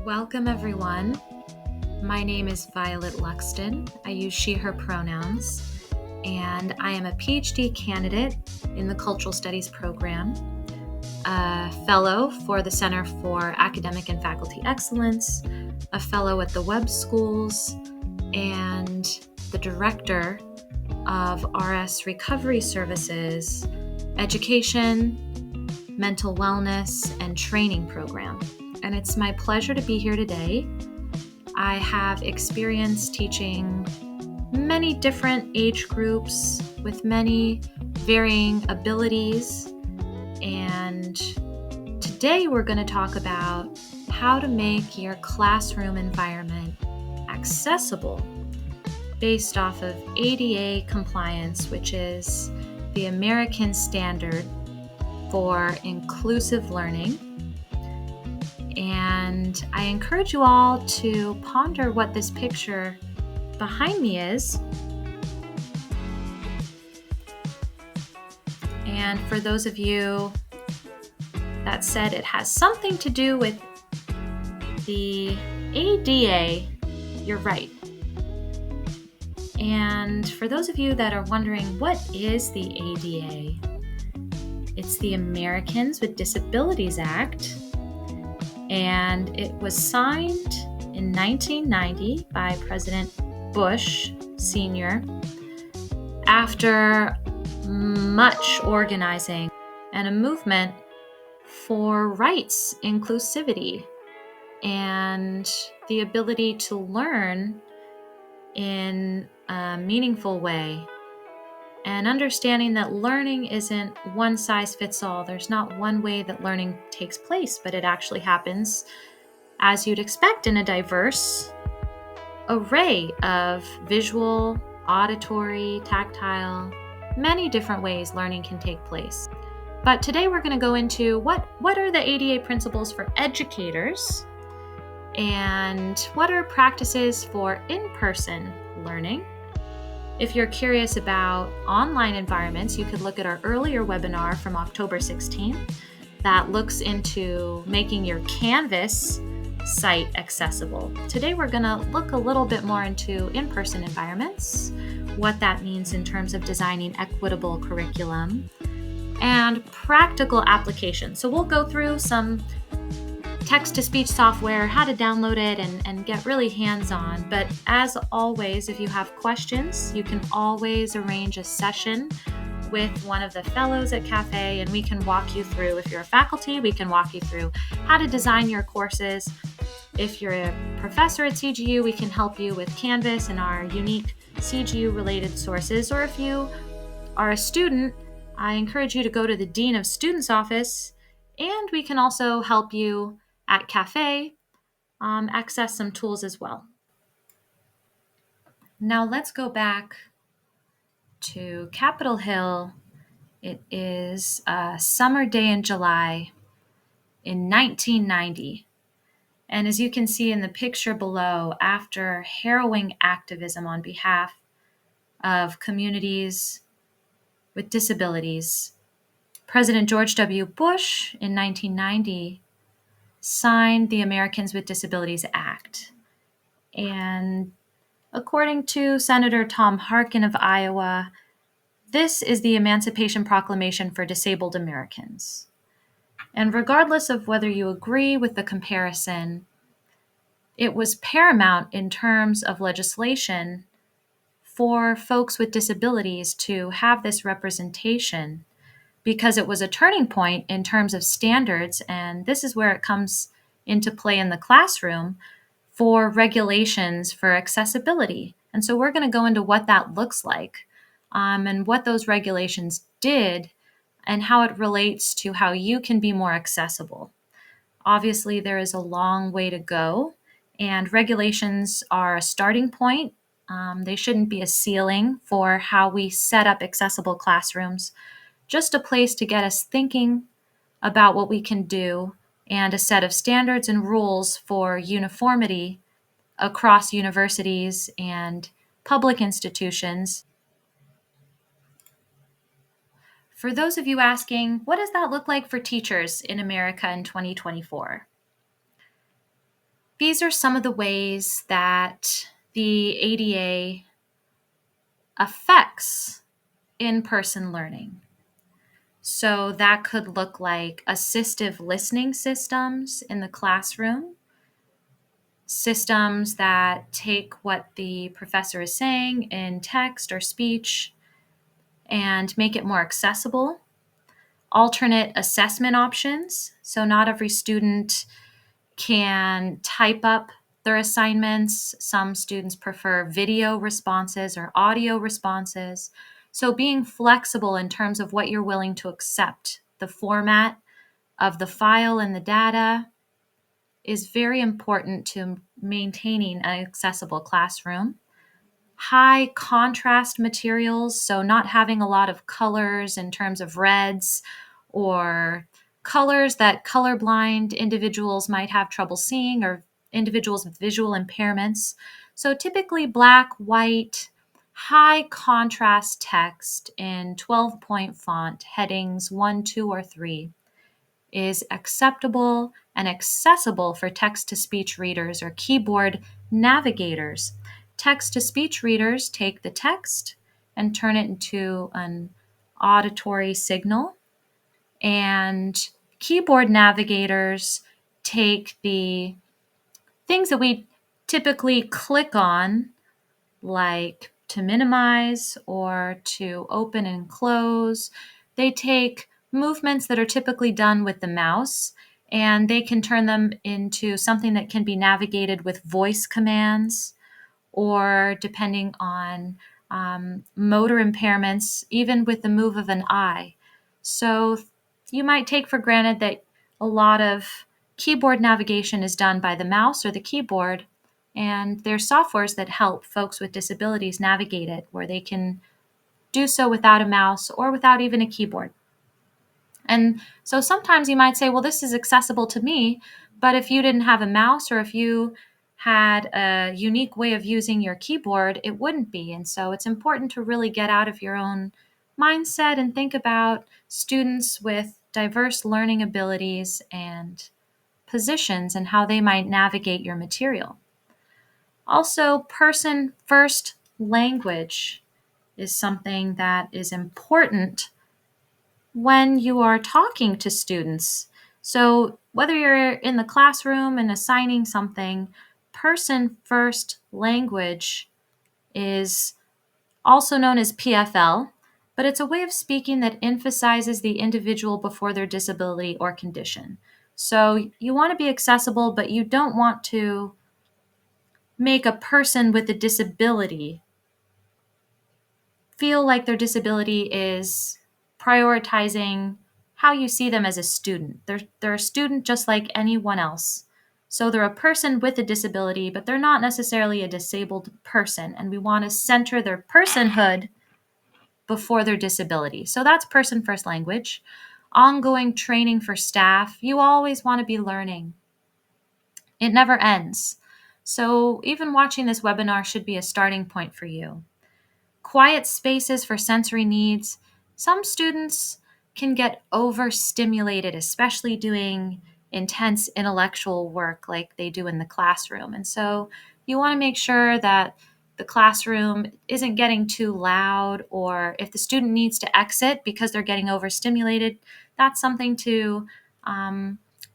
Welcome, everyone. My name is Violet Luxton. I use she, her pronouns, and I am a PhD candidate in the Cultural Studies program, a fellow for the Center for Academic and Faculty Excellence, a fellow at the Webb Schools, and the director of RS Recovery Services, Education, Mental Wellness, and Training Program. And it's my pleasure to be here today. I have experience teaching many different age groups with many varying abilities. And today we're going to talk about how to make your classroom environment accessible based off of ADA compliance, which is the American standard for inclusive learning. And I encourage you all to ponder what this picture behind me is. And for those of you that said it has something to do with the ADA, you're right. And for those of you that are wondering, what is the ADA? It's the Americans with Disabilities Act. And it was signed in 1990 by President Bush Sr. after much organizing and a movement for rights, inclusivity, and the ability to learn in a meaningful way. And understanding that learning isn't one size fits all. There's not one way that learning takes place, but it actually happens as you'd expect in a diverse array of visual, auditory, tactile, many different ways learning can take place. But today we're going to go into what are the ADA principles for educators and what are practices for in-person learning. If you're curious about online environments, you could look at our earlier webinar from October 16th that looks into making your Canvas site accessible. Today, we're going to look a little bit more into in-person environments, what that means in terms of designing equitable curriculum, and practical applications. So we'll go through some text-to-speech software, how to download it, and get really hands-on. But as always, if you have questions, you can always arrange a session with one of the fellows at Cafe, and we can walk you through. If you're a faculty, we can walk you through how to design your courses. If you're a professor at CGU, we can help you with Canvas and our unique CGU-related sources. Or if you are a student, I encourage you to go to the Dean of Students' office, and we can also help you at Cafe access some tools as well. Now let's go back to Capitol Hill. It is a summer day in July in 1990. And as you can see in the picture below, after harrowing activism on behalf of communities with disabilities, President George W. Bush in 1990 signed the Americans with Disabilities Act. And according to Senator Tom Harkin of Iowa, this is the Emancipation Proclamation for Disabled Americans. And regardless of whether you agree with the comparison, it was paramount in terms of legislation for folks with disabilities to have this representation because it was a turning point in terms of standards, and this is where it comes into play in the classroom for regulations for accessibility. And so we're going to go into what that looks like and what those regulations did and how it relates to how you can be more accessible. Obviously, there is a long way to go, and regulations are a starting point. They shouldn't be a ceiling for how we set up accessible classrooms. Just a place to get us thinking about what we can do and a set of standards and rules for uniformity across universities and public institutions. For those of you asking, what does that look like for teachers in America in 2024? These are some of the ways that the ADA affects in-person learning. So that could look like assistive listening systems in the classroom, systems that take what the professor is saying in text or speech and make it more accessible. Alternate assessment options. So not every student can type up their assignments. Some students prefer video responses or audio responses. So being flexible in terms of what you're willing to accept, the format of the file and the data is very important to maintaining an accessible classroom. High contrast materials, so not having a lot of colors in terms of reds or colors that colorblind individuals might have trouble seeing, or individuals with visual impairments. So typically black, white, high contrast text in 12-point font, headings 1, 2, or 3 is acceptable and accessible for text-to-speech readers or keyboard navigators. Text-to-speech readers take the text and turn it into an auditory signal, and keyboard navigators take the things that we typically click on, like to minimize or to open and close. They take movements that are typically done with the mouse, and they can turn them into something that can be navigated with voice commands, or depending on motor impairments, even with the move of an eye. So you might take for granted that a lot of keyboard navigation is done by the mouse or the keyboard, and there's softwares that help folks with disabilities navigate it, where they can do so without a mouse or without even a keyboard. And so sometimes you might say, well, this is accessible to me, but if you didn't have a mouse or if you had a unique way of using your keyboard, it wouldn't be. And so it's important to really get out of your own mindset and think about students with diverse learning abilities and positions and how they might navigate your material. Also, person first language is something that is important when you are talking to students. So whether you're in the classroom and assigning something, person first language is also known as PFL, but it's a way of speaking that emphasizes the individual before their disability or condition. So you want to be accessible, but you don't want to make a person with a disability feel like their disability is prioritizing how you see them as a student. They're a student just like anyone else. So they're a person with a disability, but they're not necessarily a disabled person. And we want to center their personhood before their disability. So that's person first language. Ongoing training for staff. You always want to be learning. It never ends. So even watching this webinar should be a starting point for you. Quiet spaces for sensory needs. Some students can get overstimulated, especially doing intense intellectual work like they do in the classroom. And so you want to make sure that the classroom isn't getting too loud, or if the student needs to exit because they're getting overstimulated, that's something to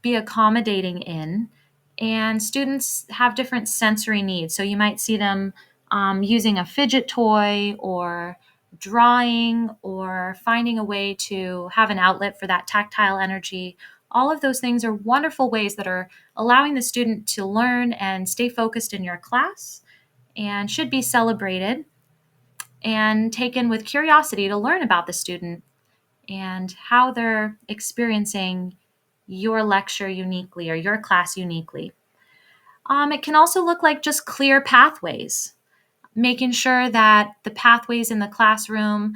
be accommodating in. And students have different sensory needs. So you might see them using a fidget toy or drawing or finding a way to have an outlet for that tactile energy. All of those things are wonderful ways that are allowing the student to learn and stay focused in your class, and should be celebrated and taken with curiosity to learn about the student and how they're experiencing your lecture uniquely or your class uniquely. It can also look like just clear pathways, making sure that the pathways in the classroom,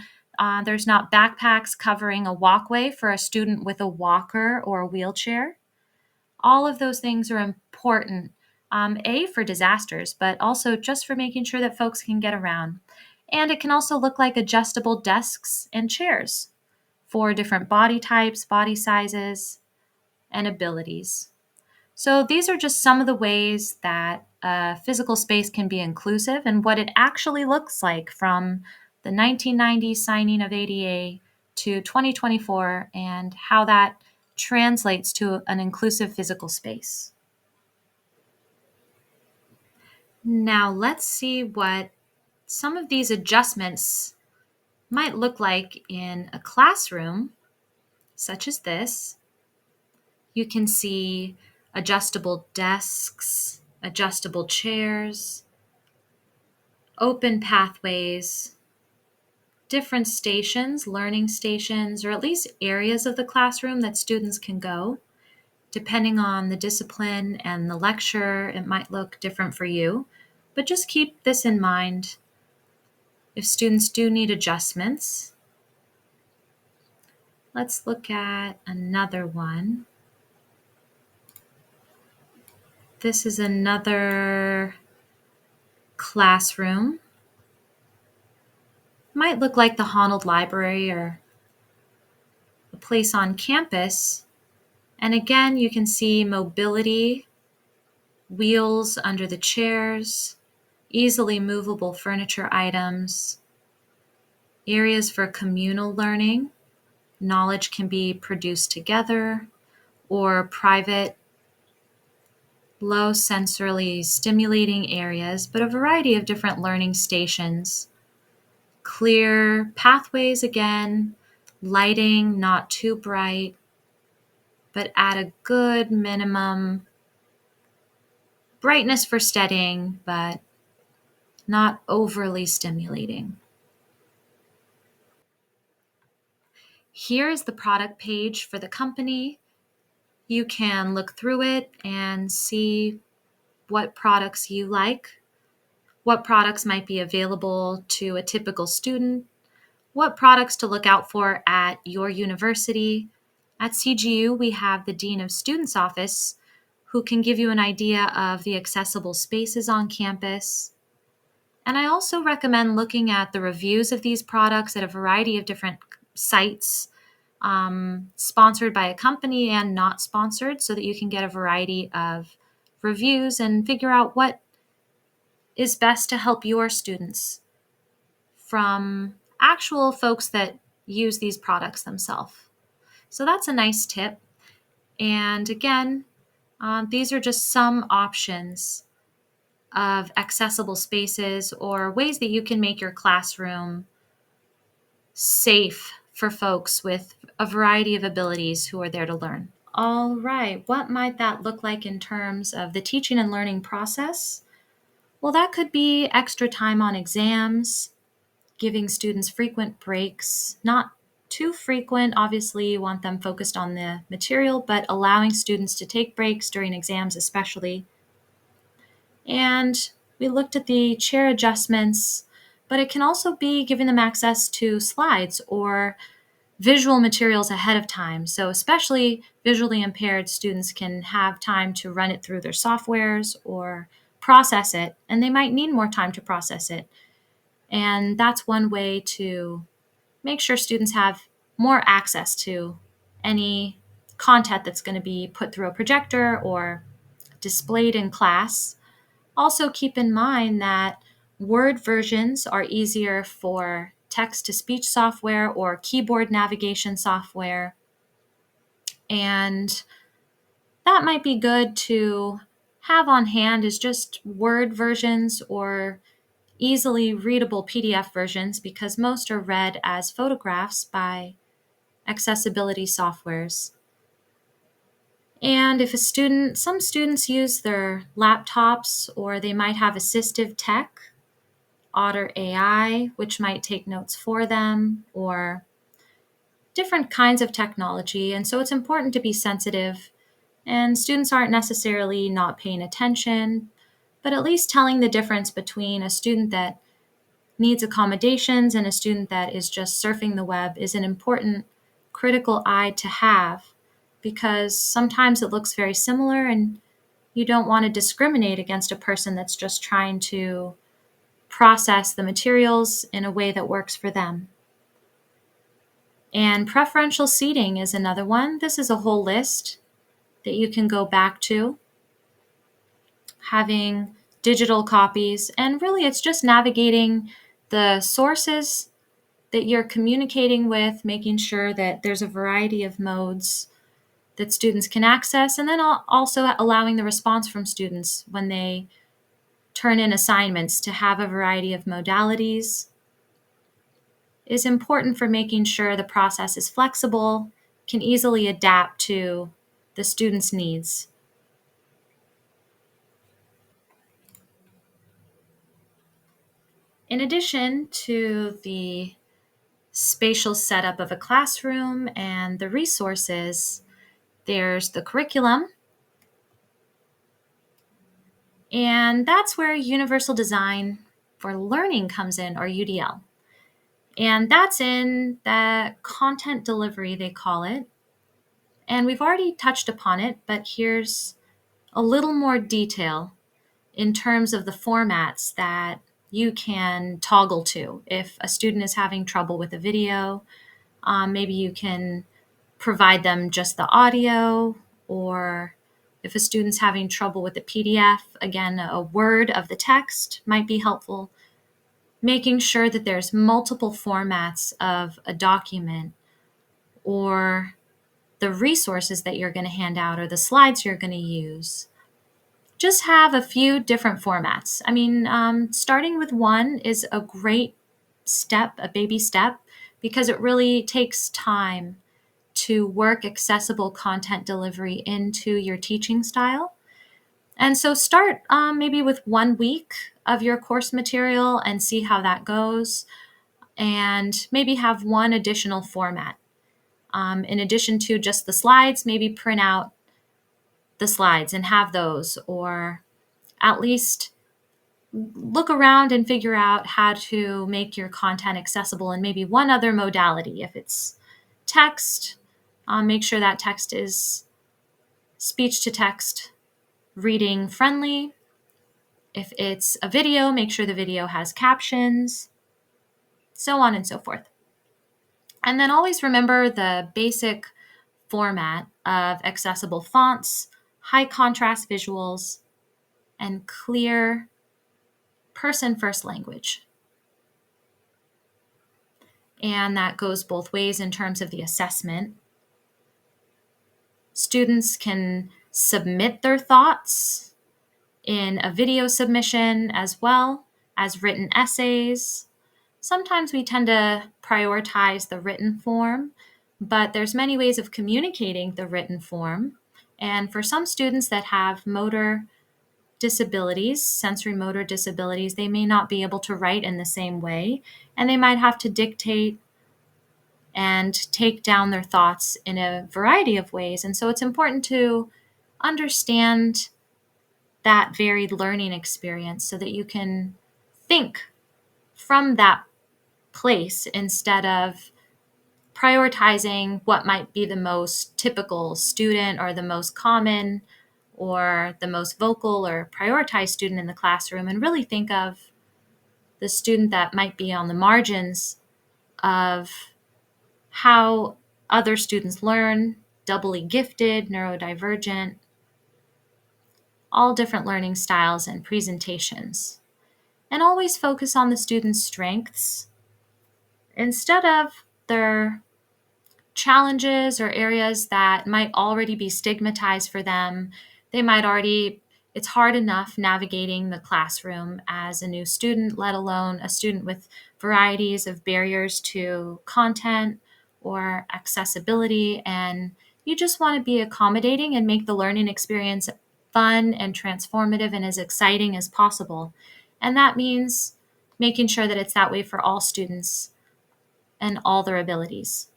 there's not backpacks covering a walkway for a student with a walker or a wheelchair. All of those things are important, for disasters, but also just for making sure that folks can get around. And it can also look like adjustable desks and chairs for different body types, body sizes, and abilities. So these are just some of the ways that physical space can be inclusive and what it actually looks like from the 1990s signing of ADA to 2024 and how that translates to an inclusive physical space. Now let's see what some of these adjustments might look like in a classroom, such as this. You can see adjustable desks, adjustable chairs, open pathways, different stations, learning stations, or at least areas of the classroom that students can go. Depending on the discipline and the lecture, it might look different for you, but just keep this in mind if students do need adjustments. Let's look at another one. This is another classroom. Might look like the Honnold Library or a place on campus. And again, you can see mobility, wheels under the chairs, easily movable furniture items, areas for communal learning. Knowledge can be produced together, or private, low sensorily stimulating areas, but a variety of different learning stations. Clear pathways again, lighting not too bright, but at a good minimum brightness for studying, but not overly stimulating. Here is the product page for the company. You can look through it and see what products you like, what products might be available to a typical student, what products to look out for at your university. At CGU, we have the Dean of Students office who can give you an idea of the accessible spaces on campus. And I also recommend looking at the reviews of these products at a variety of different sites, sponsored by a company and not sponsored, so that you can get a variety of reviews and figure out what is best to help your students from actual folks that use these products themselves. So that's a nice tip. And again, these are just some options of accessible spaces or ways that you can make your classroom safe for folks with a variety of abilities who are there to learn. All right, what might that look like in terms of the teaching and learning process? Well, that could be extra time on exams, giving students frequent breaks, not too frequent. Obviously, you want them focused on the material, but allowing students to take breaks during exams especially. And we looked at the chair adjustments, but it can also be giving them access to slides or visual materials ahead of time. So especially visually impaired students can have time to run it through their softwares or process it, and they might need more time to process it. And that's one way to make sure students have more access to any content that's going to be put through a projector or displayed in class. Also, keep in mind that Word versions are easier for text-to-speech software or keyboard navigation software. And that might be good to have on hand is just Word versions or easily readable PDF versions, because most are read as photographs by accessibility softwares. And if some students use their laptops, or they might have assistive tech, Otter AI, which might take notes for them, or different kinds of technology. And so it's important to be sensitive, and students aren't necessarily not paying attention, but at least telling the difference between a student that needs accommodations and a student that is just surfing the web is an important critical eye to have, because sometimes it looks very similar and you don't want to discriminate against a person that's just trying to process the materials in a way that works for them. And preferential seating is another one. This is a whole list that you can go back to. having digital copies, and really it's just navigating the sources that you're communicating with, making sure that there's a variety of modes that students can access, and then also allowing the response from students when they turn in assignments to have a variety of modalities is important for making sure the process is flexible, can easily adapt to the student's needs. In addition to the spatial setup of a classroom and the resources, there's the curriculum, and that's where Universal Design for Learning comes in, or UDL. And that's in the content delivery, they call it. And we've already touched upon it, but here's a little more detail in terms of the formats that you can toggle to. If a student is having trouble with a video, maybe you can provide them just the audio, or if a student's having trouble with the PDF, again, a word of the text might be helpful. Making sure that there's multiple formats of a document or the resources that you're going to hand out or the slides you're going to use. Just have a few different formats. I mean, starting with one is a great step, a baby step, because it really takes time to work accessible content delivery into your teaching style. And so start maybe with 1 week of your course material and see how that goes, and maybe have one additional format. In addition to just the slides, maybe print out the slides and have those, or at least look around and figure out how to make your content accessible in maybe one other modality. If it's text, make sure that text is speech to text reading friendly. If it's a video, make sure the video has captions, so on and so forth. And then always remember the basic format of accessible fonts, high contrast visuals, and clear person-first language. And that goes both ways in terms of the assessment. Students can submit their thoughts in a video submission as well as written essays. Sometimes we tend to prioritize the written form, but there's many ways of communicating the written form. And for some students that have motor disabilities, sensory motor disabilities, they may not be able to write in the same way, and they might have to dictate and take down their thoughts in a variety of ways. And so it's important to understand that varied learning experience so that you can think from that place instead of prioritizing what might be the most typical student or the most common or the most vocal or prioritized student in the classroom, and really think of the student that might be on the margins of how other students learn, doubly gifted, neurodivergent, all different learning styles and presentations. And always focus on the student's strengths instead of their challenges or areas that might already be stigmatized for them. It's hard enough navigating the classroom as a new student, let alone a student with varieties of barriers to content or accessibility. And you just want to be accommodating and make the learning experience fun and transformative and as exciting as possible. And that means making sure that it's that way for all students and all their abilities.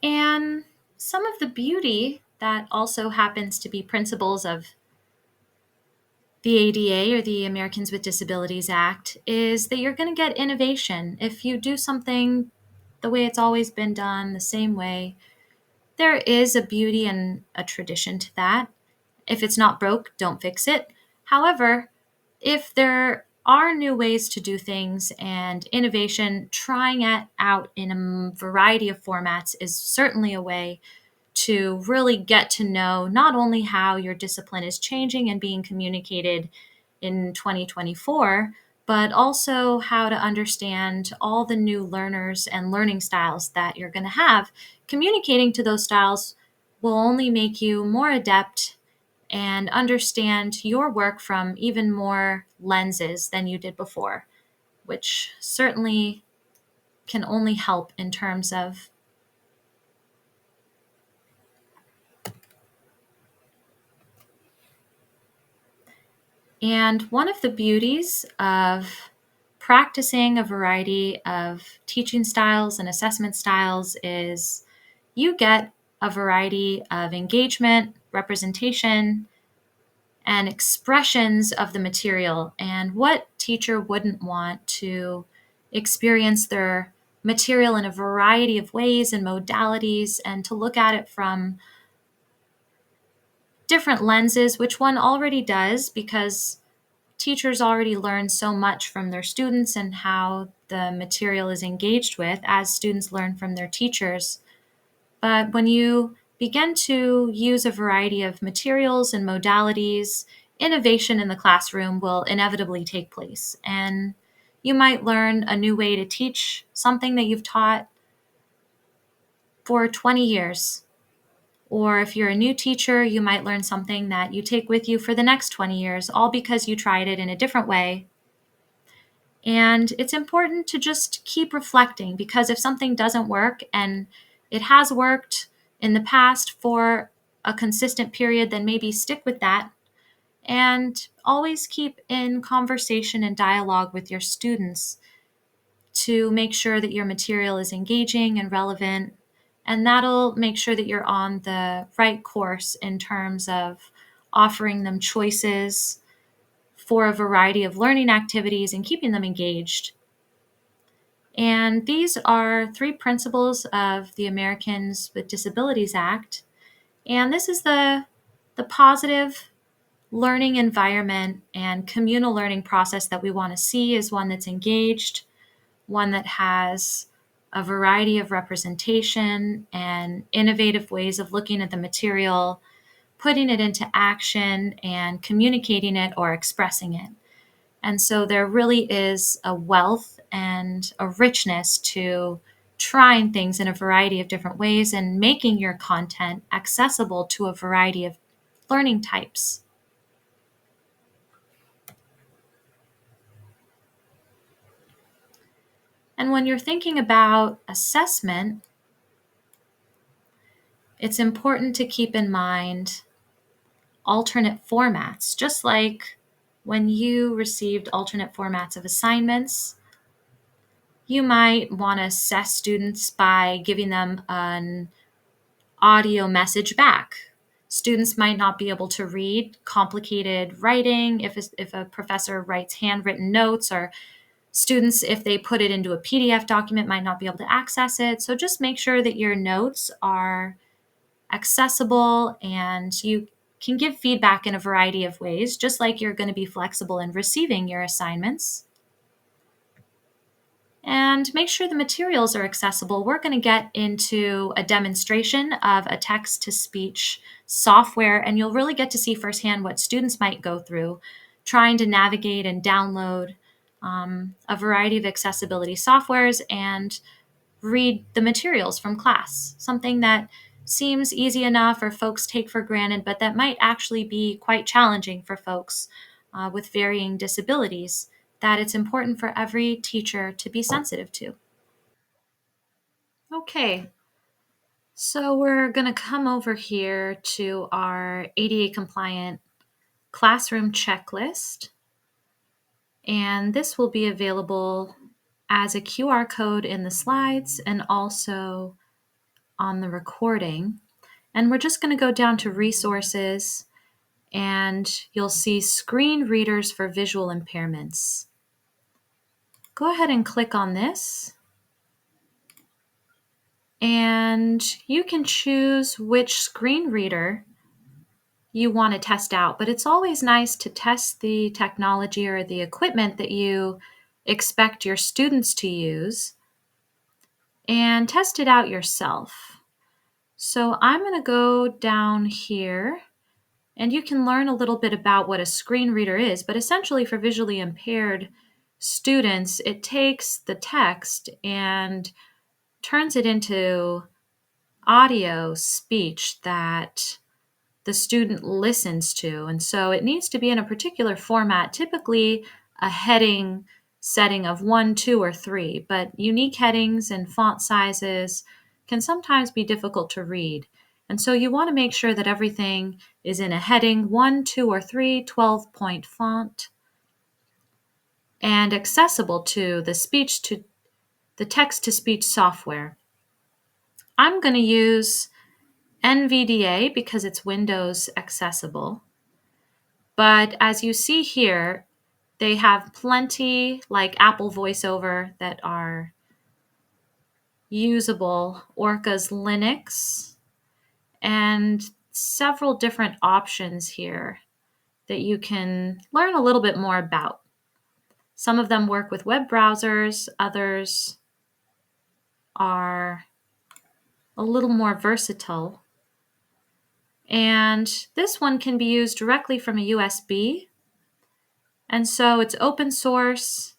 And some of the beauty that also happens to be principles of the ADA, or the Americans with Disabilities Act, is that you're going to get innovation. If you do something the way it's always been done, the same way, there is a beauty and a tradition to that. If it's not broke, don't fix it. However, if there are new ways to do things, and innovation, trying it out in a variety of formats, is certainly a way to really get to know not only how your discipline is changing and being communicated in 2024, but also how to understand all the new learners and learning styles that you're going to have. Communicating to those styles will only make you more adept and understand your work from even more lenses than you did before, which certainly can only help in terms of. And one of the beauties of practicing a variety of teaching styles and assessment styles is you get a variety of engagement, representation, and expressions of the material. And what teacher wouldn't want to experience their material in a variety of ways and modalities, and to look at it from different lenses, which one already does because teachers already learn so much from their students and how the material is engaged with as students learn from their teachers. But when you begin to use a variety of materials and modalities, innovation in the classroom will inevitably take place. And you might learn a new way to teach something that you've taught for 20 years. Or if you're a new teacher, you might learn something that you take with you for the next 20 years, all because you tried it in a different way. And it's important to just keep reflecting, because if something doesn't work and it has worked in the past for a consistent period, then maybe stick with that and always keep in conversation and dialogue with your students to make sure that your material is engaging and relevant. And that'll make sure that you're on the right course in terms of offering them choices for a variety of learning activities and keeping them engaged. And these are 3 principles of the Americans with Disabilities Act. And this is the positive learning environment and communal learning process that we want to see is one that's engaged, one that has a variety of representation and innovative ways of looking at the material, putting it into action, and communicating it or expressing it. And so there really is a wealth and a richness to trying things in a variety of different ways and making your content accessible to a variety of learning types. And when you're thinking about assessment, it's important to keep in mind alternate formats, just like when you received alternate formats of assignments. You might want to assess students by giving them an audio message back. Students might not be able to read complicated writing if a professor writes handwritten notes, or students, if they put it into a PDF document, might not be able to access it. So just make sure that your notes are accessible and you can give feedback in a variety of ways, just like you're going to be flexible in receiving your assignments. And make sure the materials are accessible. We're going to get into a demonstration of a text-to-speech software, and you'll really get to see firsthand what students might go through trying to navigate and download a variety of accessibility softwares and read the materials from class, something that seems easy enough or folks take for granted, but that might actually be quite challenging for folks with varying disabilities, that it's important for every teacher to be sensitive to. Okay, so we're going to come over here to our ADA compliant classroom checklist, and this will be available as a QR code in the slides and also on the recording. And we're just going to go down to resources, and you'll see screen readers for visual impairments. Go ahead and click on this, and you can choose which screen reader you want to test out, but it's always nice to test the technology or the equipment that you expect your students to use and test it out yourself. So I'm going to go down here, and you can learn a little bit about what a screen reader is, but essentially for visually impaired students, it takes the text and turns it into audio speech that the student listens to. And so it needs to be in a particular format, typically a heading setting of 1, 2, or 3, but unique headings and font sizes can sometimes be difficult to read. And so you want to make sure that everything is in a heading 1, 2, or 3, 12-point font, and accessible to the text-to-speech software. I'm going to use NVDA because it's Windows accessible. But as you see here, they have plenty, like Apple VoiceOver, that are usable, Orca's Linux, and several different options here that you can learn a little bit more about. Some of them work with web browsers, others are a little more versatile. And this one can be used directly from a USB. And so it's open source,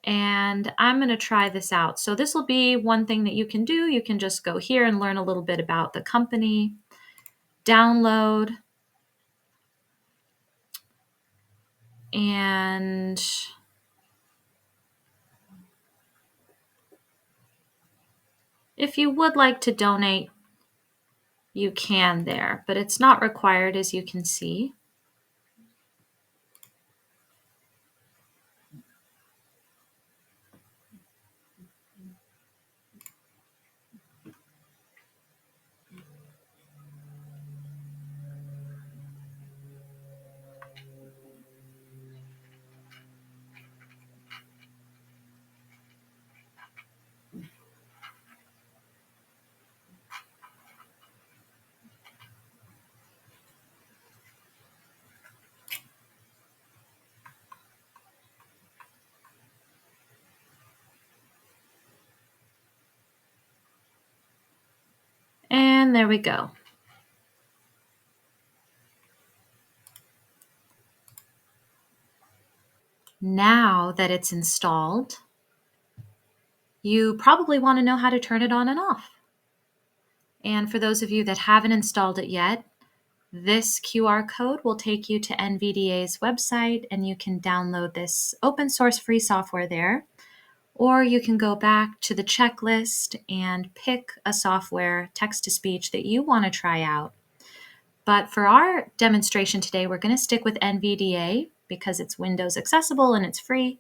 and I'm going to try this out. So this will be one thing that you can do. You can just go here and learn a little bit about the company, download, and if you would like to donate, you can there, but it's not required, as you can see. And there we go. Now that it's installed, you probably want to know how to turn it on and off. And for those of you that haven't installed it yet, this QR code will take you to NVDA's website, and you can download this open source free software there. Or you can go back to the checklist and pick a software, text-to-speech, that you want to try out. But for our demonstration today, we're going to stick with NVDA because it's Windows accessible and it's free,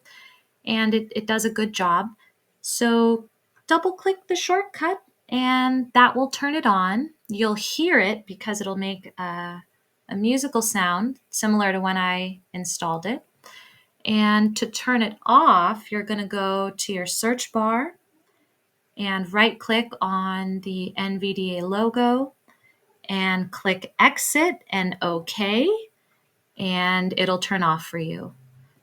and it does a good job. So double-click the shortcut, and that will turn it on. You'll hear it because it'll make a musical sound similar to when I installed it. And to turn it off, you're going to go to your search bar and right-click on the NVDA logo and click Exit and OK, and it'll turn off for you.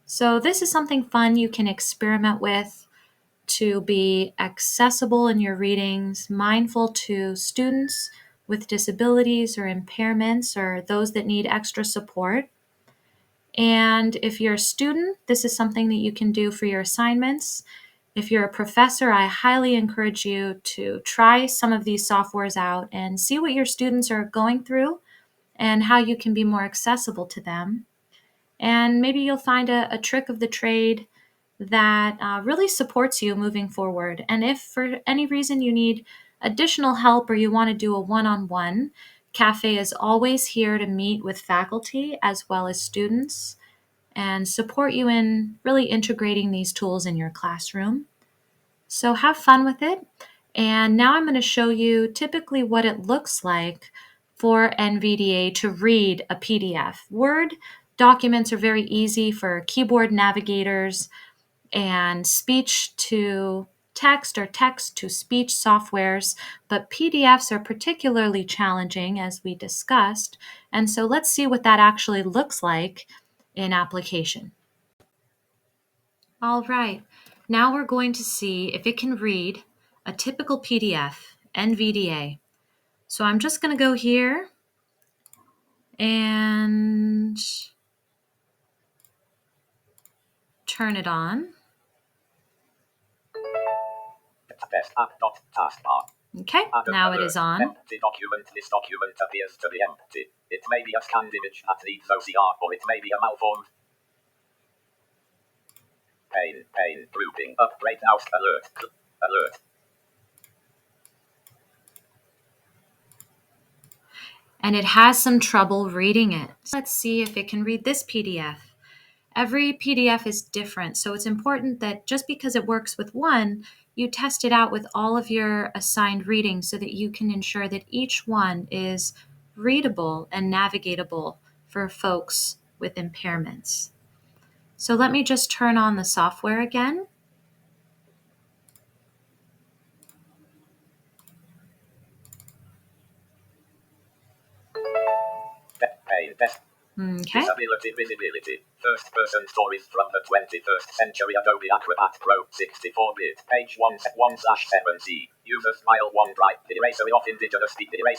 So this is something fun you can experiment with to be accessible in your readings, mindful to students with disabilities or impairments or those that need extra support. And if you're a student, this is something that you can do for your assignments. If you're a professor, I highly encourage you to try some of these softwares out and see what your students are going through and how you can be more accessible to them. And maybe you'll find a trick of the trade that really supports you moving forward. And if for any reason you need additional help or you want to do a one-on-one, CAFE is always here to meet with faculty as well as students and support you in really integrating these tools in your classroom. So have fun with it. And now I'm going to show you typically what it looks like for NVDA to read a PDF. Word documents are very easy for keyboard navigators and speech to text or text-to-speech softwares, but PDFs are particularly challenging, as we discussed. And so let's see what that actually looks like in application. All right, now we're going to see if it can read a typical PDF, NVDA. So I'm just going to go here and turn it on. Okay, now it is on. Empty document. This document appears to be empty. It may be a scanned image that needs OCR, or it may be a malformed pane, grouping, upgrade house, alert. And it has some trouble reading it. Let's see if it can read this PDF. Every PDF is different, so it's important that just because it works with one, you test it out with all of your assigned readings so that you can ensure that each one is readable and navigatable for folks with impairments. So let me just turn on the software again. Okay. Disability visibility. First person stories from the 21st century. Adobe Acrobat Pro 64-bit. Page 1/7C. Users file one drive. The eraser of indigenous speak line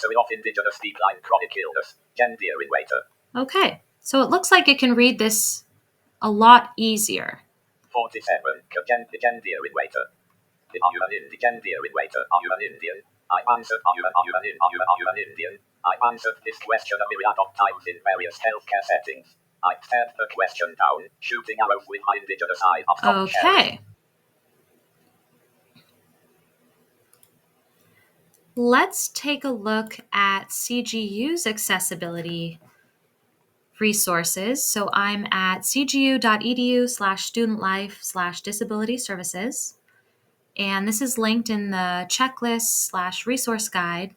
chronic illness. Gender in waiter. Okay. So it looks like it can read this a lot easier. 47. Gender in waiter. Are you an waiter? Are you an Indian? I've answered. Are you an Indian? I've answered this question a myriad of times in various healthcare settings. I've turned the question down, shooting arrows with my indigenous eye. Okay. Let's take a look at CGU's accessibility resources. So I'm at cgu.edu/studentlife/disability services. And this is linked in the checklist/resource guide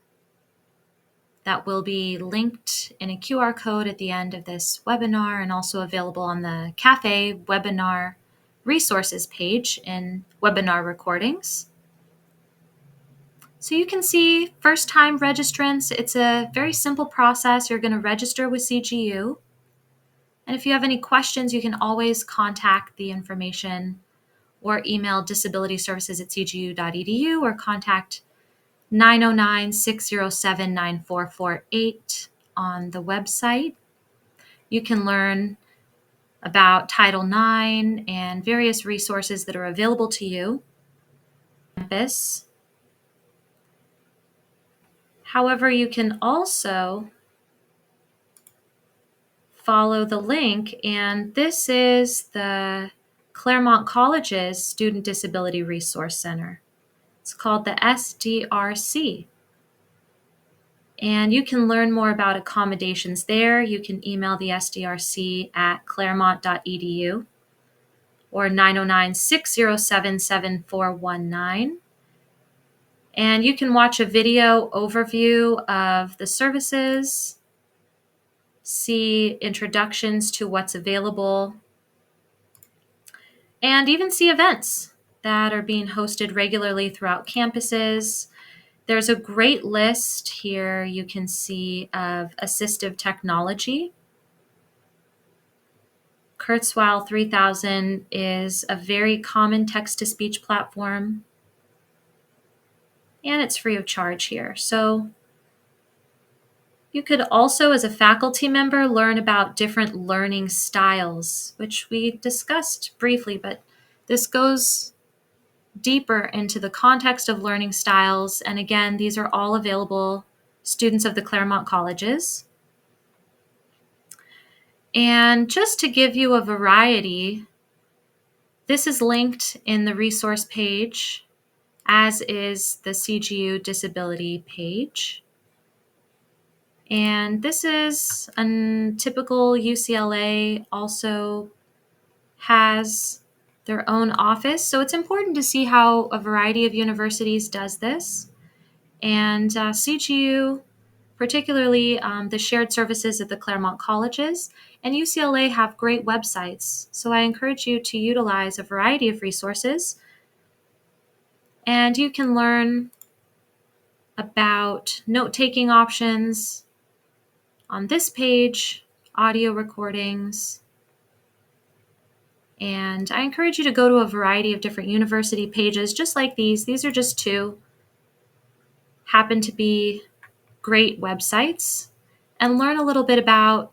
that will be linked in a QR code at the end of this webinar and also available on the CAFE webinar resources page in webinar recordings. So you can see first-time registrants, it's a very simple process. You're going to register with CGU. And if you have any questions, you can always contact the information or email disabilityservices@cgu.edu or contact 909-607-9448 on the website. You can learn about Title IX and various resources that are available to you on campus. However, you can also follow the link, and this is the Claremont College's Student Disability Resource Center. It's called the SDRC. And you can learn more about accommodations there. You can email the SDRC at claremont.edu or 909-607-7419. And you can watch a video overview of the services, see introductions to what's available, and even see events that are being hosted regularly throughout campuses. There's a great list here you can see of assistive technology. Kurzweil 3000 is a very common text-to-speech platform, and it's free of charge here. So you could also, as a faculty member, learn about different learning styles, which we discussed briefly, but this goes deeper into the context of learning styles. And again, these are all available students of the Claremont colleges. And just to give you a variety, this is linked in the resource page, as is the CGU disability page. And this is a typical UCLA also has their own office. So it's important to see how a variety of universities does this. And CGU, particularly the shared services at the Claremont colleges, and UCLA have great websites. So I encourage you to utilize a variety of resources And you can learn about note-taking options on this page, audio recordings. And I encourage you to go to a variety of different university pages, just like these. These are just two, happen to be great websites, and learn a little bit about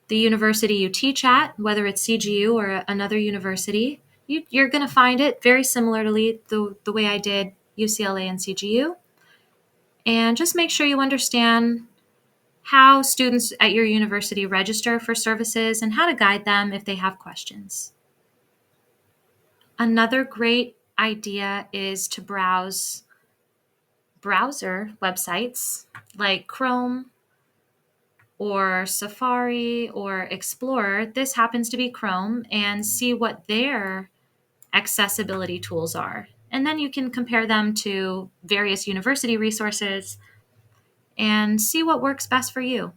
the university you teach at, whether it's CGU or another university. You're going to find it very similarly the way I did UCLA and CGU. And just make sure you understand how students at your university register for services and how to guide them if they have questions. Another great idea is to browse browser websites like Chrome or Safari or Explorer. This happens to be Chrome, and see what their accessibility tools are. And then you can compare them to various university resources and see what works best for you.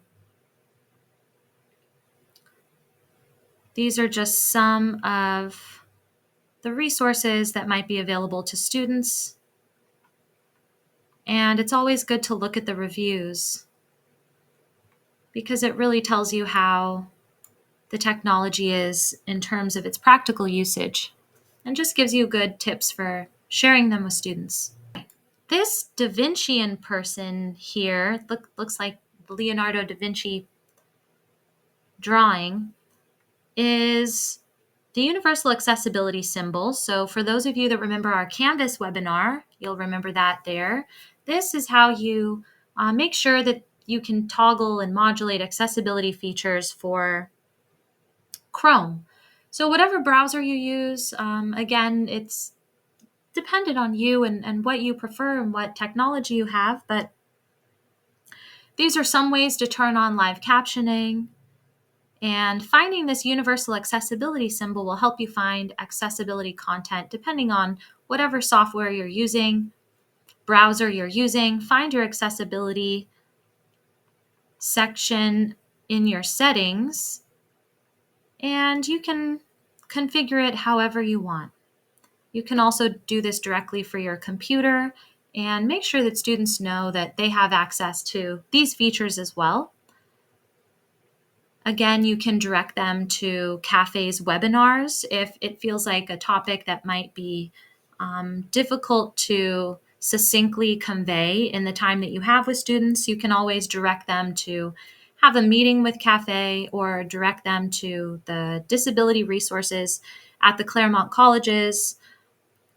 These are just some of the resources that might be available to students. And it's always good to look at the reviews because it really tells you how the technology is in terms of its practical usage, and just gives you good tips for sharing them with students. This Da Vincian person here looks like Leonardo da Vinci drawing is the universal accessibility symbol. So for those of you that remember our Canvas webinar, you'll remember that there. This is how you make sure that you can toggle and modulate accessibility features for Chrome. So whatever browser you use, again, it's dependent on you and what you prefer and what technology you have, but these are some ways to turn on live captioning. And finding this universal accessibility symbol will help you find accessibility content depending on whatever software you're using, browser you're using. Find your accessibility section in your settings, and you can configure it however you want. You can also do this directly for your computer and make sure that students know that they have access to these features as well. Again, you can direct them to Cafe's webinars if it feels like a topic that might be difficult to succinctly convey in the time that you have with students. You can always direct them to have a meeting with Cafe or direct them to the disability resources at the Claremont colleges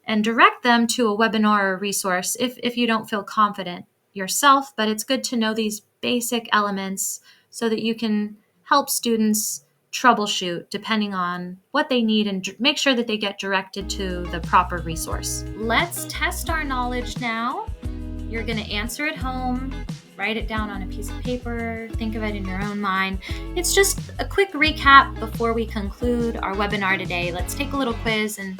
and direct them to a webinar or resource if you don't feel confident yourself. But it's good to know these basic elements so that you can help students troubleshoot depending on what they need and make sure that they get directed to the proper resource. Let's test our knowledge now. You're going to answer at home, write it down on a piece of paper, think of it in your own mind. It's just a quick recap before we conclude our webinar today. Let's take a little quiz and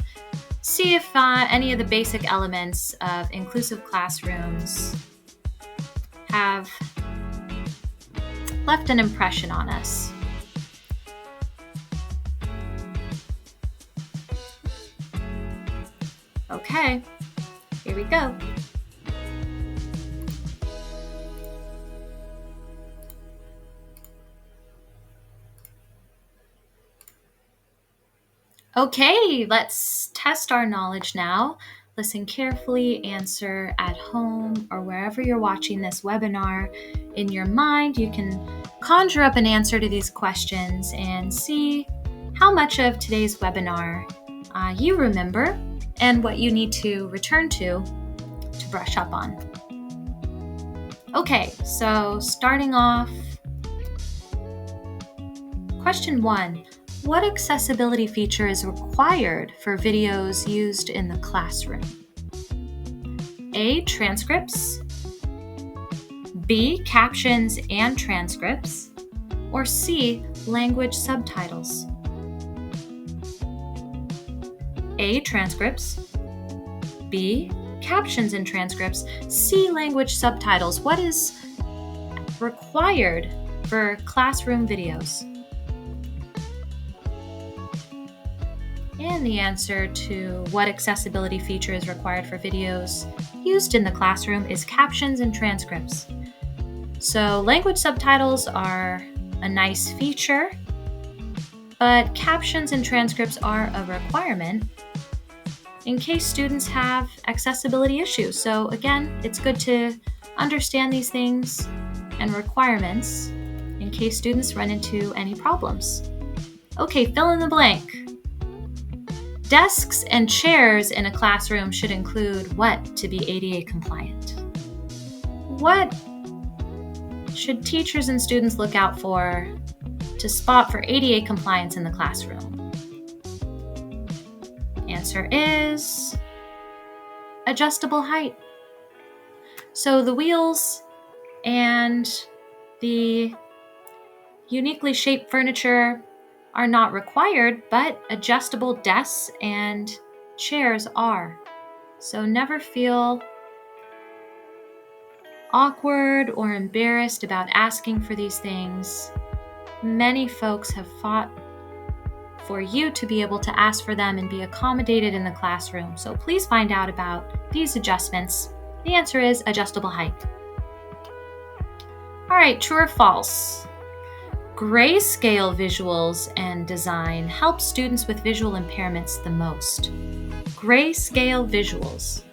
see if any of the basic elements of inclusive classrooms have left an impression on us. Okay, here we go. Okay, let's test our knowledge now. Listen carefully, answer at home or wherever you're watching this webinar. In your mind, you can conjure up an answer to these questions and see how much of today's webinar you remember and what you need to return to brush up on. Okay, so starting off, question 1. What accessibility feature is required for videos used in the classroom? A. Transcripts. B. Captions and transcripts. Or C. Language subtitles. A. Transcripts. B. Captions and transcripts. C. Language subtitles. What is required for classroom videos? And the answer to what accessibility feature is required for videos used in the classroom is captions and transcripts. So language subtitles are a nice feature, but captions and transcripts are a requirement in case students have accessibility issues. So again, it's good to understand these things and requirements in case students run into any problems. Okay, fill in the blank. Desks and chairs in a classroom should include what to be ADA compliant? What should teachers and students look out for to spot for ADA compliance in the classroom? Answer is adjustable height. So the wheels and the uniquely shaped furniture are not required, but adjustable desks and chairs are. So never feel awkward or embarrassed about asking for these things. Many folks have fought for you to be able to ask for them and be accommodated in the classroom. So please find out about these adjustments. The answer is adjustable height. All right, true or false? Grayscale visuals and design help students with visual impairments the most. Grayscale visuals,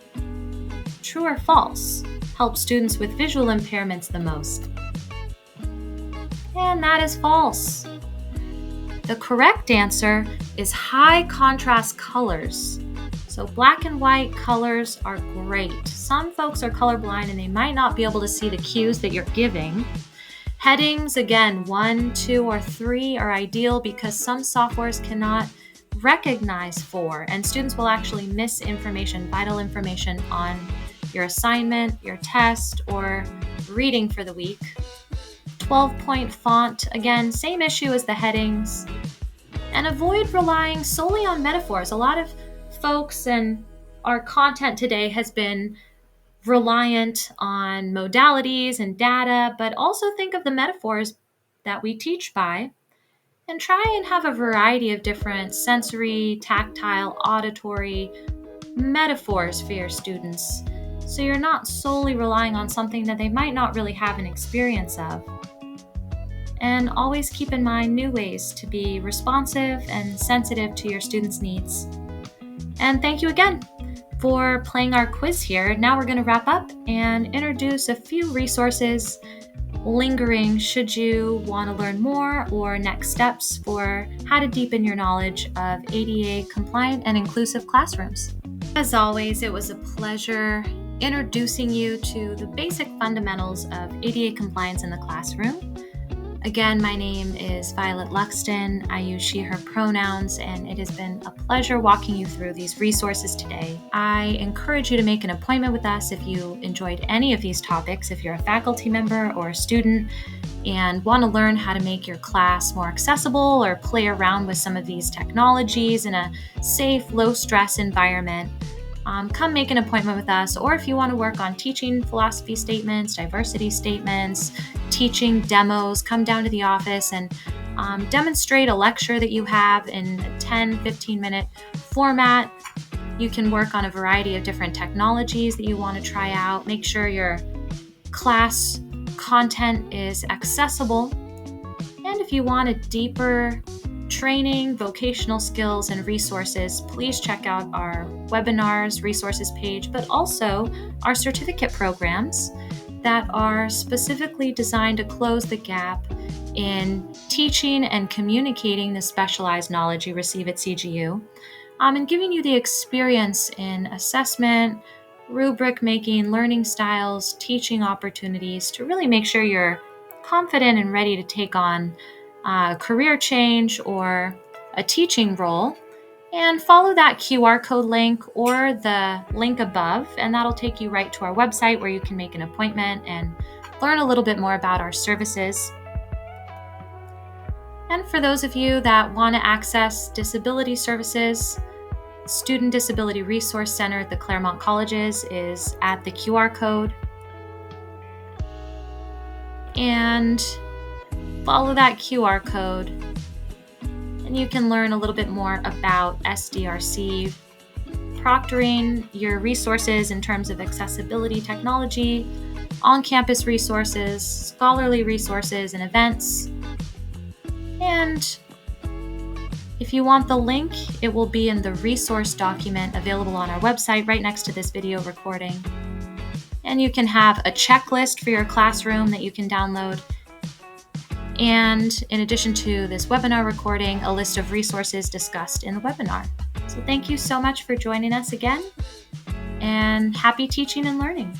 true or false, help students with visual impairments the most. And that is false. The correct answer is high contrast colors. So black and white colors are great. Some folks are colorblind and they might not be able to see the cues that you're giving. Headings, again, 1, 2, or 3 are ideal because some softwares cannot recognize 4, and students will actually miss information, vital information on your assignment, your test, or reading for the week. 12-point font, again, same issue as the headings. And avoid relying solely on metaphors. A lot of folks and our content today has been reliant on modalities and data, but also think of the metaphors that we teach by and try and have a variety of different sensory, tactile, auditory metaphors for your students. So you're not solely relying on something that they might not really have an experience of. And always keep in mind new ways to be responsive and sensitive to your students' needs. And thank you again for playing our quiz here. Now we're going to wrap up and introduce a few resources lingering should you want to learn more, or next steps for how to deepen your knowledge of ADA compliant and inclusive classrooms. As always, it was a pleasure introducing you to the basic fundamentals of ADA compliance in the classroom. Again, my name is Violet Luxton. I use she, her pronouns, and it has been a pleasure walking you through these resources today. I encourage you to make an appointment with us if you enjoyed any of these topics, if you're a faculty member or a student and want to learn how to make your class more accessible or play around with some of these technologies in a safe, low-stress environment. Come make an appointment with us, or if you want to work on teaching philosophy statements, diversity statements, teaching demos, come down to the office and demonstrate a lecture that you have in a 10-15 minute format. You can work on a variety of different technologies that you want to try out. Make sure your class content is accessible. And if you want a deeper training, vocational skills, and resources, please check out our webinars resources page, but also our certificate programs that are specifically designed to close the gap in teaching and communicating the specialized knowledge you receive at CGU, and giving you the experience in assessment, rubric making, learning styles, teaching opportunities to really make sure you're confident and ready to take on career change or a teaching role. And follow that QR code link or the link above, and that'll take you right to our website where you can make an appointment and learn a little bit more about our services. And for those of you that want to access disability services, Student Disability Resource Center at the Claremont Colleges is at the QR code. And follow that QR code And you can learn a little bit more about SDRC proctoring your resources in terms of accessibility technology, on-campus resources, scholarly resources, and events. And if you want the link, it will be in the resource document available on our website right next to this video recording. And you can have a checklist for your classroom that you can download. And in addition to this webinar recording, a list of resources discussed in the webinar. So thank you so much for joining us again, and happy teaching and learning.